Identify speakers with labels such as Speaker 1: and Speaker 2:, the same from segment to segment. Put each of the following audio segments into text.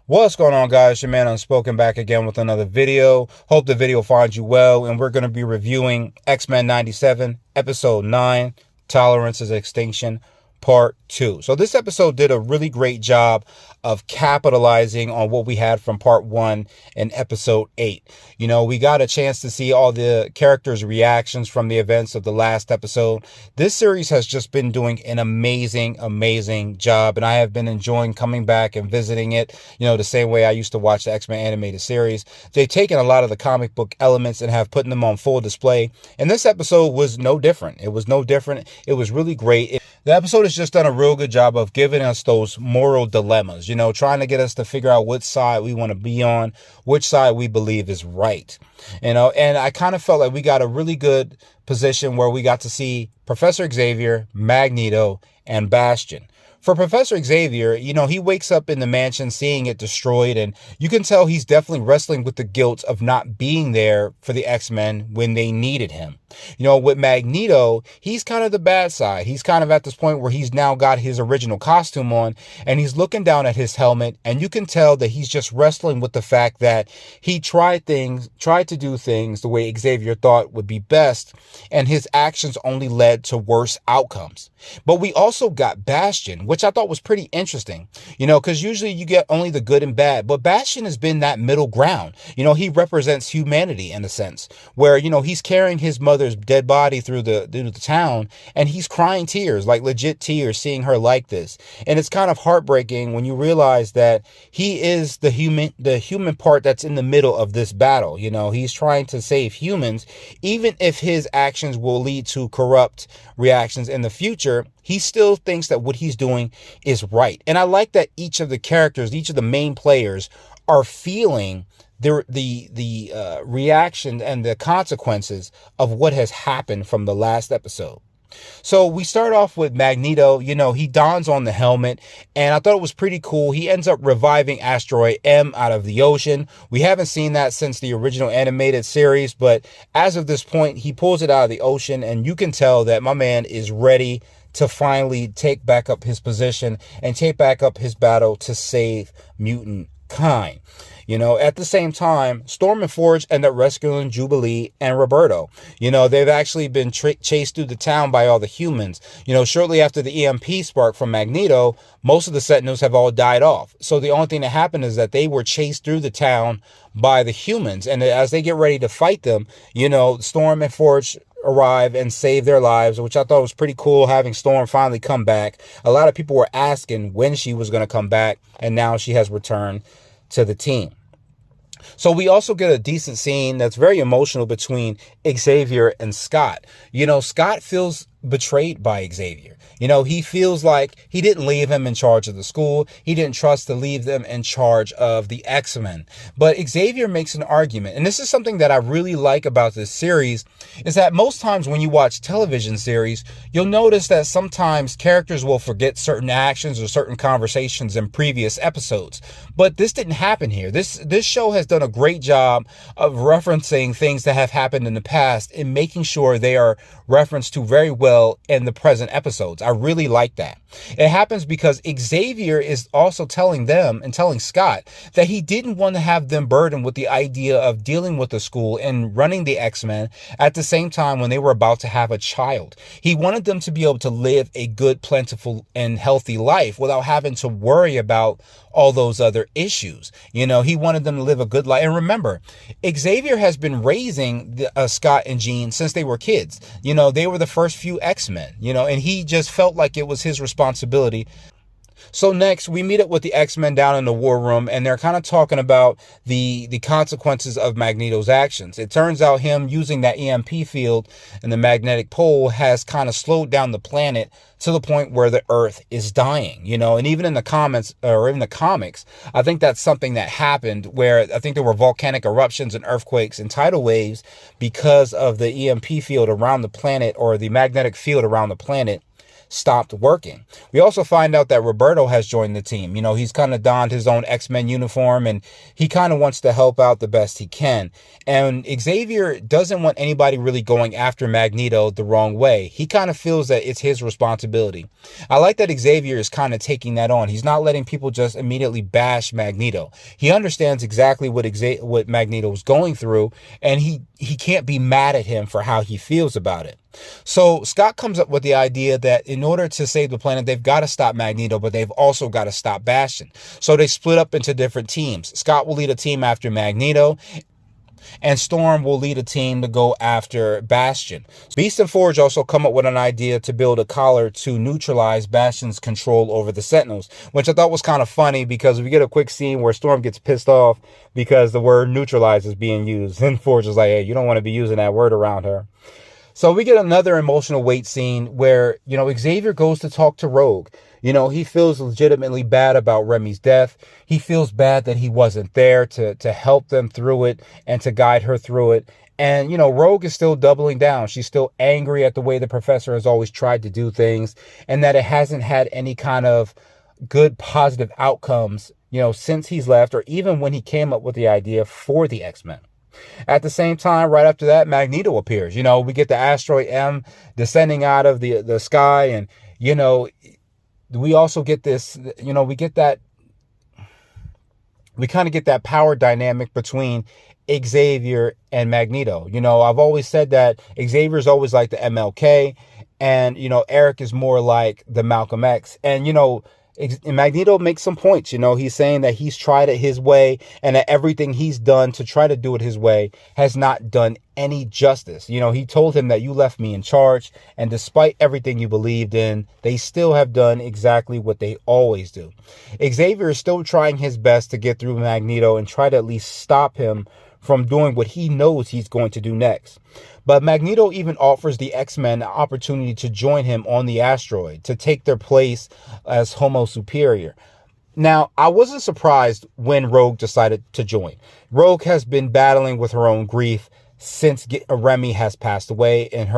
Speaker 1: What's going on, guys? Your man Unspoken back again with another video. Hope the video finds you well, and we're going to be reviewing X-Men 97, Episode 9, Tolerance is Extinction, Part 2. So this episode did a really great job of capitalizing on what we had from Part 1 and Episode 8. You know, we got a chance to see all the characters' reactions from the events of the last episode. This series has just been doing an amazing job, and I have been enjoying coming back and visiting it, you know, the same way I used to watch the X-Men animated series. They've taken a lot of the comic book elements and have put them on full display, and this episode was no different. It was no different. It was really great. The episode has just done a real good job of giving us those moral dilemmas, you know, trying to get us to figure out which side we want to be on, which side we believe is right, you know. And I kind of felt like we got a really good position where we got to see Professor Xavier, Magneto, and Bastion. For Professor Xavier, you know, he wakes up in the mansion seeing it destroyed, and you can tell he's definitely wrestling with the guilt of not being there for the X-Men when they needed him. You know, with Magneto, he's kind of the bad side. He's kind of at this point where he's now got his original costume on, and he's looking down at his helmet, and you can tell that he's just wrestling with the fact that he tried to do things the way Xavier thought would be best, and his actions only led to worse outcomes. But we also got Bastion, which I thought was pretty interesting, you know, because usually you get only the good and bad, but Bastion has been that middle ground. You know, he represents humanity in a sense where, you know, he's carrying his mother's dead body through the town, and he's crying tears, like legit tears, seeing her like this. And it's kind of heartbreaking when you realize that he is the human part that's in the middle of this battle. You know, he's trying to save humans, even if his actions will lead to corrupt reactions in the future. He still thinks that what he's doing is right. And I like that each of the characters, each of the main players, are feeling the reaction and the consequences of what has happened from the last episode. So we start off with Magneto. You know, he dons on the helmet, and I thought it was pretty cool. He ends up reviving Asteroid M out of the ocean. We haven't seen that since the original animated series, but as of this point, he pulls it out of the ocean, and you can tell that my man is ready to finally take back up his position and take back up his battle to save mutant kind. You know, at the same time, Storm and Forge end up rescuing Jubilee and Roberto. You know, they've actually been chased through the town by all the humans. You know, shortly after the EMP spark from Magneto, most of the Sentinels have all died off. So the only thing that happened is that they were chased through the town by the humans. And as they get ready to fight them, you know, Storm and Forge arrive and save their lives, which I thought was pretty cool, having Storm finally come back. A lot of people were asking when she was going to come back, and now she has returned to the team. So we also get a decent scene that's very emotional between Xavier and Scott. You know, Scott feels betrayed by Xavier. You know, he feels like he didn't leave him in charge of the school. He didn't trust to leave them in charge of the X-Men. But Xavier makes an argument, and this is something that I really like about this series, is that most times when you watch television series, you'll notice that sometimes characters will forget certain actions or certain conversations in previous episodes. But this didn't happen here. This show has done a great job of referencing things that have happened in the past and making sure they are referenced to very well in the present episodes. I really like that. It happens because Xavier is also telling them and telling Scott that he didn't want to have them burdened with the idea of dealing with the school and running the X-Men at the same time when they were about to have a child. He wanted them to be able to live a good, plentiful, and healthy life without having to worry about all those other issues. You know, he wanted them to live a good life. And remember, Xavier has been raising Scott and Jean since they were kids. You know, they were the first few X-Men, you know, and he just felt like it was his responsibility. So next, we meet up with the X-Men down in the war room, and they're kind of talking about the consequences of Magneto's actions. It turns out him using that EMP field and the magnetic pole has kind of slowed down the planet to the point where the Earth is dying, you know. And even in the comments or in the comics, I think that's something that happened where I think there were volcanic eruptions and earthquakes and tidal waves because of the EMP field around the planet, or the magnetic field around the planet, stopped working. We also find out that Roberto has joined the team. He's kind of donned his own X-Men uniform, and he kind of wants to help out the best he can. And Xavier doesn't want anybody really going after Magneto the wrong way. He kind of feels that it's his responsibility. I like that Xavier is kind of taking that on. He's not letting people just immediately bash Magneto. He understands exactly what Magneto was going through, and he can't be mad at him for how he feels about it. So Scott comes up with the idea that in order to save the planet, they've got to stop Magneto, but they've also got to stop Bastion. So they split up into different teams. Scott will lead a team after Magneto, and Storm will lead a team to go after Bastion. Beast and Forge also come up with an idea to build a collar to neutralize Bastion's control over the Sentinels, which I thought was kind of funny because we get a quick scene where Storm gets pissed off because the word neutralize is being used. And Forge is like, hey, you don't want to be using that word around her. So we get another emotional wait scene where, Xavier goes to talk to Rogue. He feels legitimately bad about Remy's death. He feels bad that he wasn't there to help them through it and to guide her through it. And, Rogue is still doubling down. She's still angry at the way the professor has always tried to do things, and that it hasn't had any kind of good positive outcomes, since he's left, or even when he came up with the idea for the X-Men. At the same time, right after that, Magneto appears. We get the asteroid M descending out of the sky, and, we also get this, we kind of get that power dynamic between Xavier and Magneto. I've always said that Xavier's always like the MLK, and, Eric is more like the Malcolm X. And, Magneto makes some points. He's saying that he's tried it his way, and that everything he's done to try to do it his way has not done any justice. He told him that you left me in charge, and despite everything you believed in, they still have done exactly what they always do. Xavier is still trying his best to get through Magneto and try to at least stop him from doing what he knows he's going to do next. But Magneto even offers the X-Men the opportunity to join him on the asteroid, to take their place as Homo Superior. Now, I wasn't surprised when Rogue decided to join. Rogue has been battling with her own grief since Remy has passed away, and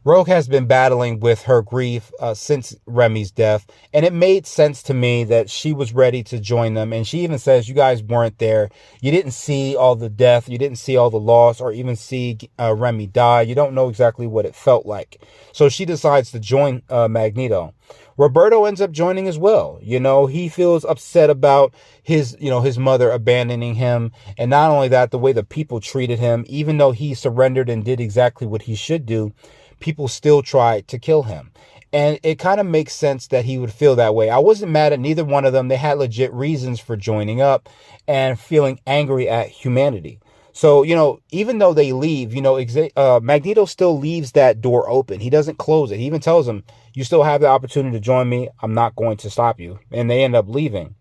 Speaker 1: Rogue has been battling with her grief since Remy's death, and it made sense to me that she was ready to join them. And she even says, you guys weren't there. You didn't see all the death. You didn't see all the loss, or even see Remy die. You don't know exactly what it felt like. So she decides to join Magneto. Roberto ends up joining as well. He feels upset about his mother abandoning him. And not only that, the way the people treated him, even though he surrendered and did exactly what he should do, people still tried to kill him. And it kind of makes sense that he would feel that way. I wasn't mad at neither one of them. They had legit reasons for joining up and feeling angry at humanity. So, even though they leave, Magneto still leaves that door open. He doesn't close it. He even tells them, you still have the opportunity to join me. I'm not going to stop you. And they end up leaving.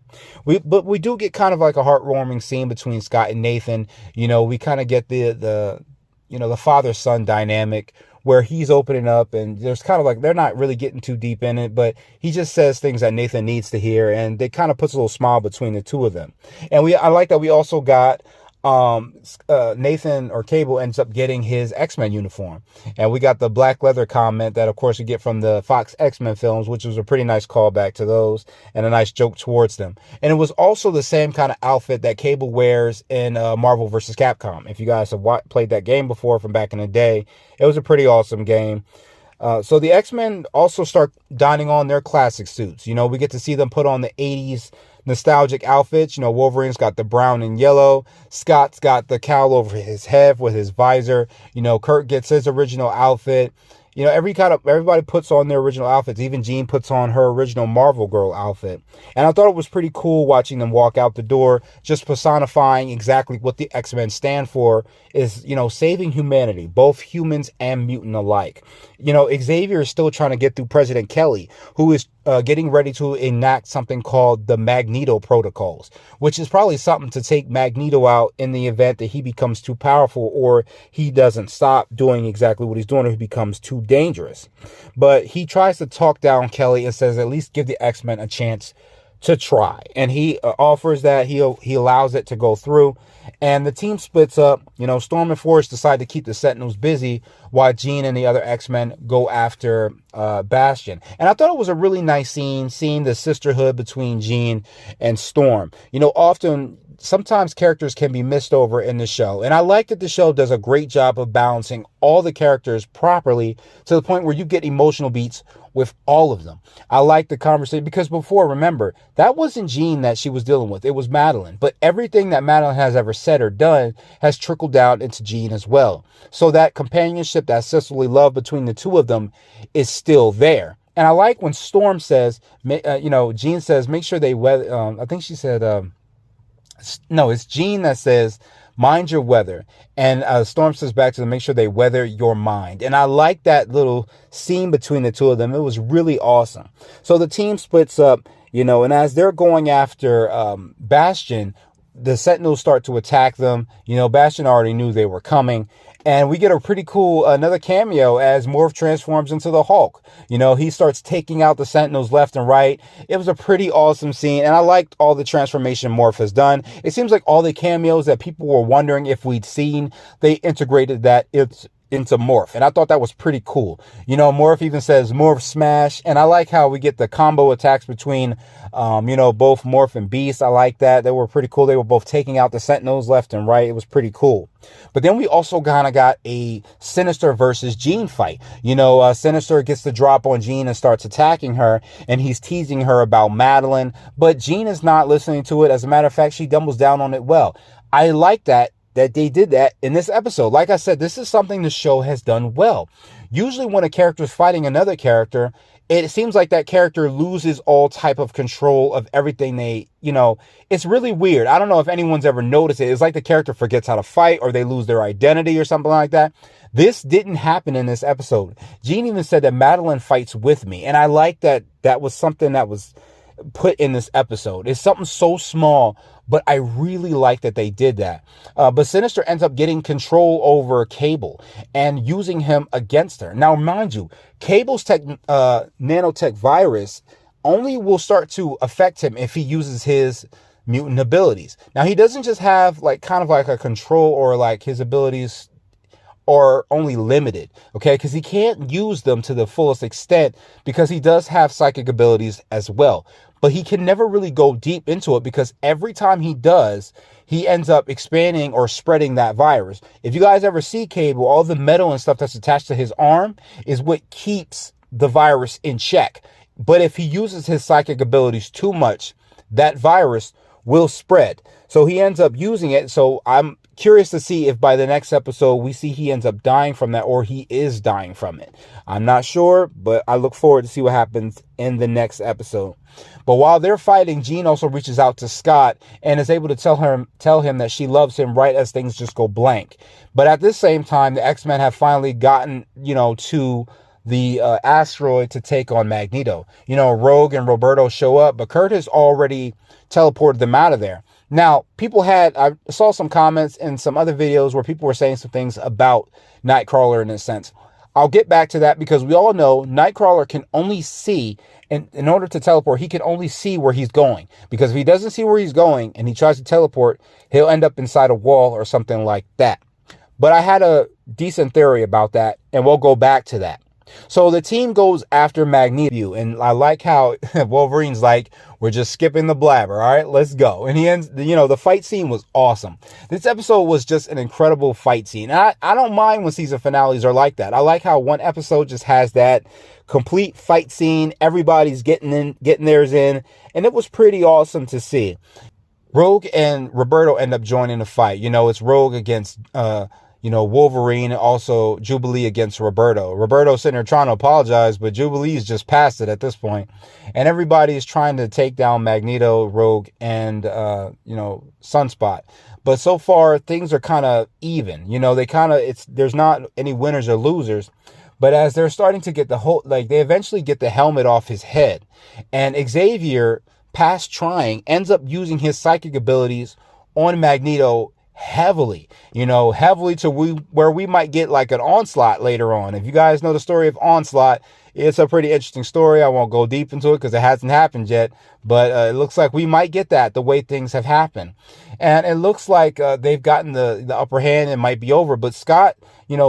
Speaker 1: But we do get kind of like a heartwarming scene between Scott and Nathan. We kind of get the father-son dynamic, where he's opening up, and there's kind of like, they're not really getting too deep in it, but he just says things that Nathan needs to hear, and it kind of puts a little smile between the two of them. And I like that we also got Nathan, or Cable, ends up getting his X-Men uniform, and we got the black leather comment that of course we get from the Fox X-Men films, which was a pretty nice callback to those and a nice joke towards them. And it was also the same kind of outfit that Cable wears in Marvel vs. Capcom. If you guys have played that game before from back in the day, it was a pretty awesome game. So the X-Men also start donning on their classic suits. We get to see them put on the 80s nostalgic outfits. Wolverine's got the brown and yellow. Scott's got the cowl over his head with his visor. Kurt gets his original outfit. Everybody puts on their original outfits. Even Jean puts on her original Marvel Girl outfit. And I thought it was pretty cool watching them walk out the door, just personifying exactly what the X-Men stand for, is, saving humanity, both humans and mutant alike. Xavier is still trying to get through President Kelly, who is getting ready to enact something called the Magneto Protocols, which is probably something to take Magneto out in the event that he becomes too powerful, or he doesn't stop doing exactly what he's doing, or he becomes too dangerous. But he tries to talk down Kelly and says, at least give the X-Men a chance to try, and he offers that he allows it to go through, and the team splits up. Storm and Force decide to keep the Sentinels busy while Jean and the other X-Men go after Bastion. And I thought it was a really nice scene, seeing the sisterhood between Jean and Storm. Often sometimes characters can be missed over in the show, and I like that the show does a great job of balancing all the characters properly to the point where you get emotional beats with all of them. I like the conversation because before, remember, that wasn't Jean that she was dealing with. It was Madeline. But everything that Madeline has ever said or done has trickled down into Jean as well. So that companionship, that sisterly love between the two of them is still there. And I like when Storm says, Jean says, make sure they weather. I think she said, no, it's Jean that says, mind your weather. And Storm says back to them, make sure they weather your mind. And I like that little scene between the two of them. It was really awesome. So the team splits up, and as they're going after Bastion, the Sentinels start to attack them. Bastion already knew they were coming. And we get a pretty cool, another cameo as Morph transforms into the Hulk. He starts taking out the Sentinels left and right. It was a pretty awesome scene. And I liked all the transformation Morph has done. It seems like all the cameos that people were wondering if we'd seen, they integrated that into Morph. And I thought that was pretty cool. Morph even says Morph Smash. And I like how we get the combo attacks between, both Morph and Beast. I like that. They were pretty cool. They were both taking out the Sentinels left and right. It was pretty cool. But then we also kind of got a Sinister versus Jean fight. Sinister gets the drop on Jean and starts attacking her, and he's teasing her about Madeline, but Jean is not listening to it. As a matter of fact, she doubles down on it well. I like that they did that in this episode. Like I said, this is something the show has done well. Usually when a character is fighting another character, it seems like that character loses all type of control of everything it's really weird. I don't know if anyone's ever noticed it. It's like the character forgets how to fight, or they lose their identity or something like that. This didn't happen in this episode. Jean even said that Madeline fights with me. And I like that was something that was put in this episode. It's something so small, but I really like that they did that. But Sinister ends up getting control over Cable and using him against her. Now, mind you, Cable's nanotech virus only will start to affect him if he uses his mutant abilities. Now, he doesn't just have kind of like a control, or like his abilities are only limited, okay? Because he can't use them to the fullest extent because he does have psychic abilities as well. But he can never really go deep into it because every time he does, he ends up expanding or spreading that virus. If you guys ever see Cable, all the metal and stuff that's attached to his arm is what keeps the virus in check. But if he uses his psychic abilities too much, that virus will spread. So he ends up using it. So I'm curious to see if by the next episode we see he ends up dying from that, or he is dying from it. I'm not sure, but I look forward to see what happens in the next episode. But while they're fighting, Jean also reaches out to Scott and is able to tell him that she loves him right as things just go blank. But at this same time, the X-Men have finally gotten, to the asteroid to take on Magneto. Rogue and Roberto show up, but Kurt has already teleported them out of there. Now, I saw some comments in some other videos where people were saying some things about Nightcrawler in a sense. I'll get back to that because we all know Nightcrawler can only see, and in order to teleport, he can only see where he's going. Because if he doesn't see where he's going and he tries to teleport, he'll end up inside a wall or something like that. But I had a decent theory about that, and we'll go back to that. So the team goes after Magneto, and I like how Wolverine's like, we're just skipping the blabber. All right, let's go. And he ends, the fight scene was awesome. This episode was just an incredible fight scene. And I don't mind when season finales are like that. I like how one episode just has that complete fight scene. Everybody's getting theirs in. And it was pretty awesome to see. Rogue and Roberto end up joining the fight. It's Rogue against, Wolverine, and also Jubilee against Roberto. Roberto's sitting there trying to apologize, but Jubilee's just past it at this point. And everybody's trying to take down Magneto, Rogue, and, Sunspot. But so far, things are kind of even. There's not any winners or losers. But as they're starting to get they eventually get the helmet off his head. And Xavier, past trying, ends up using his psychic abilities on Magneto heavily, heavily to where we might get like an Onslaught later on. If you guys know the story of Onslaught, it's a pretty interesting story. I won't go deep into it because it hasn't happened yet, but it looks like we might get that the way things have happened. And it looks like they've gotten the upper hand and might be over. But Scott,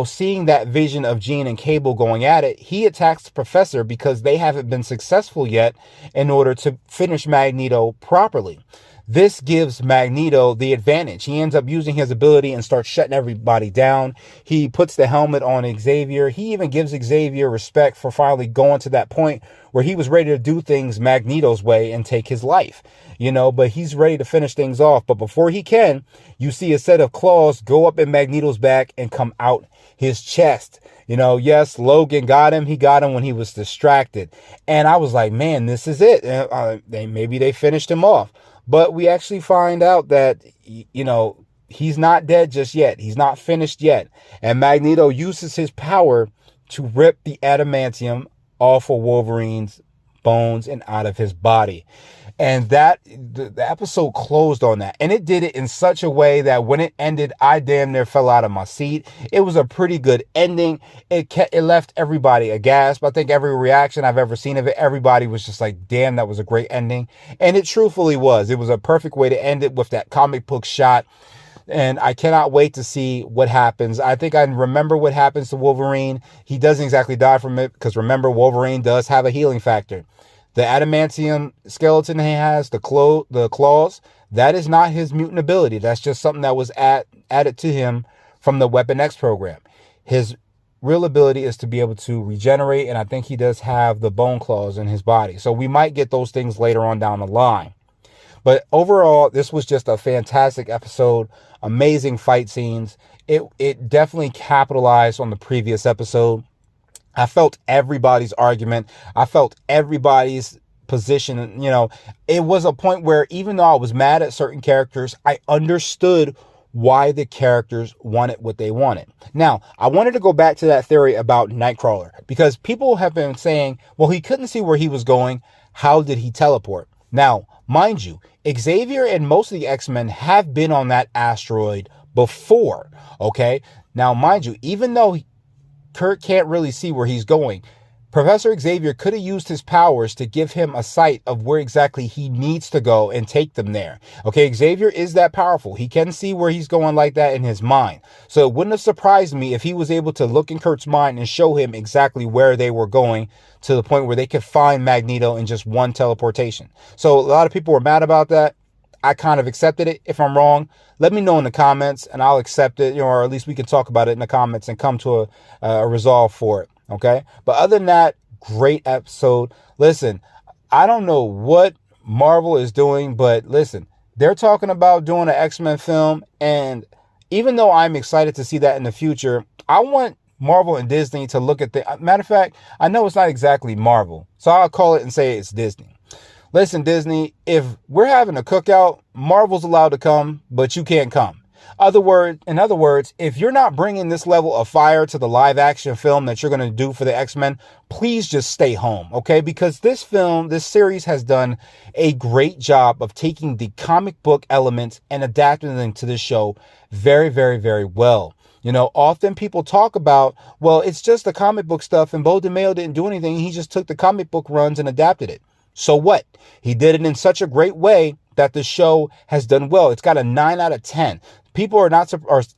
Speaker 1: seeing that vision of Jean and Cable going at it, he attacks the professor because they haven't been successful yet in order to finish Magneto properly. This gives Magneto the advantage. He ends up using his ability and starts shutting everybody down. He puts the helmet on Xavier. He even gives Xavier respect for finally going to that point where he was ready to do things Magneto's way and take his life, but he's ready to finish things off. But before he can, you see a set of claws go up in Magneto's back and come out his chest. Yes, Logan got him. He got him when he was distracted. And I was like, man, this is it. Maybe they finished him off. But we actually find out that, he's not dead just yet. He's not finished yet. And Magneto uses his power to rip the adamantium off of Wolverine's bones and out of his body. And the episode closed on that. And it did it in such a way that when it ended, I damn near fell out of my seat. It was a pretty good ending. It left everybody aghast. I think every reaction I've ever seen of it, everybody was just like, damn, that was a great ending. And it truthfully was. It was a perfect way to end it with that comic book shot. And I cannot wait to see what happens. I think I remember what happens to Wolverine. He doesn't exactly die from it because remember, Wolverine does have a healing factor. The adamantium skeleton he has, the claws, that is not his mutant ability. That's just something that was added to him from the Weapon X program. His real ability is to be able to regenerate, and I think he does have the bone claws in his body. So we might get those things later on down the line. But overall, this was just a fantastic episode. Amazing fight scenes. It definitely capitalized on the previous episode. I felt everybody's argument. I felt everybody's position. It was a point where even though I was mad at certain characters, I understood why the characters wanted what they wanted. Now, I wanted to go back to that theory about Nightcrawler because people have been saying, well, he couldn't see where he was going. How did he teleport? Now, mind you, Xavier and most of the X-Men have been on that asteroid before. Okay. Now, mind you, even though Kurt can't really see where he's going, Professor Xavier could have used his powers to give him a sight of where exactly he needs to go and take them there. Okay, Xavier is that powerful. He can see where he's going like that in his mind. So it wouldn't have surprised me if he was able to look in Kurt's mind and show him exactly where they were going to the point where they could find Magneto in just one teleportation. So a lot of people were mad about that. I kind of accepted it. If I'm wrong, let me know in the comments and I'll accept it, or at least we can talk about it in the comments and come to a resolve for it. Okay. But other than that, great episode. Listen, I don't know what Marvel is doing, but listen, they're talking about doing an X-Men film. And even though I'm excited to see that in the future, I want Marvel and Disney to look at the matter of fact. I know it's not exactly Marvel, so I'll call it and say it's Disney. Listen, Disney, if we're having a cookout, Marvel's allowed to come, but you can't come. In other words, if you're not bringing this level of fire to the live action film that you're going to do for the X-Men, please just stay home, okay? Because this series has done a great job of taking the comic book elements and adapting them to the show very, very, very well. Often people talk about, well, it's just the comic book stuff and Bo DeMeo didn't do anything. He just took the comic book runs and adapted it. So what? He did it in such a great way that the show has done well. It's got a 9 out of 10.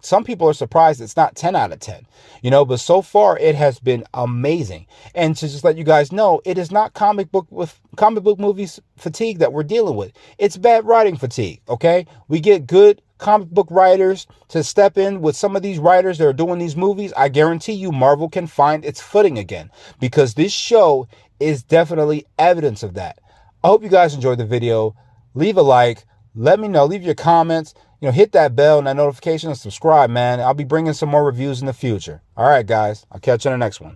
Speaker 1: Some people are surprised it's not 10 out of 10, but so far it has been amazing. And to just let you guys know, it is not comic book movies fatigue that we're dealing with. It's bad writing fatigue. Okay. We get good comic book writers to step in with some of these writers that are doing these movies. I guarantee you Marvel can find its footing again because this show is definitely evidence of that. I hope you guys enjoyed the video. Leave a like. Let me know. Leave your comments. Hit that bell and that notification and subscribe, man. I'll be bringing some more reviews in the future. All right, guys. I'll catch you in the next one.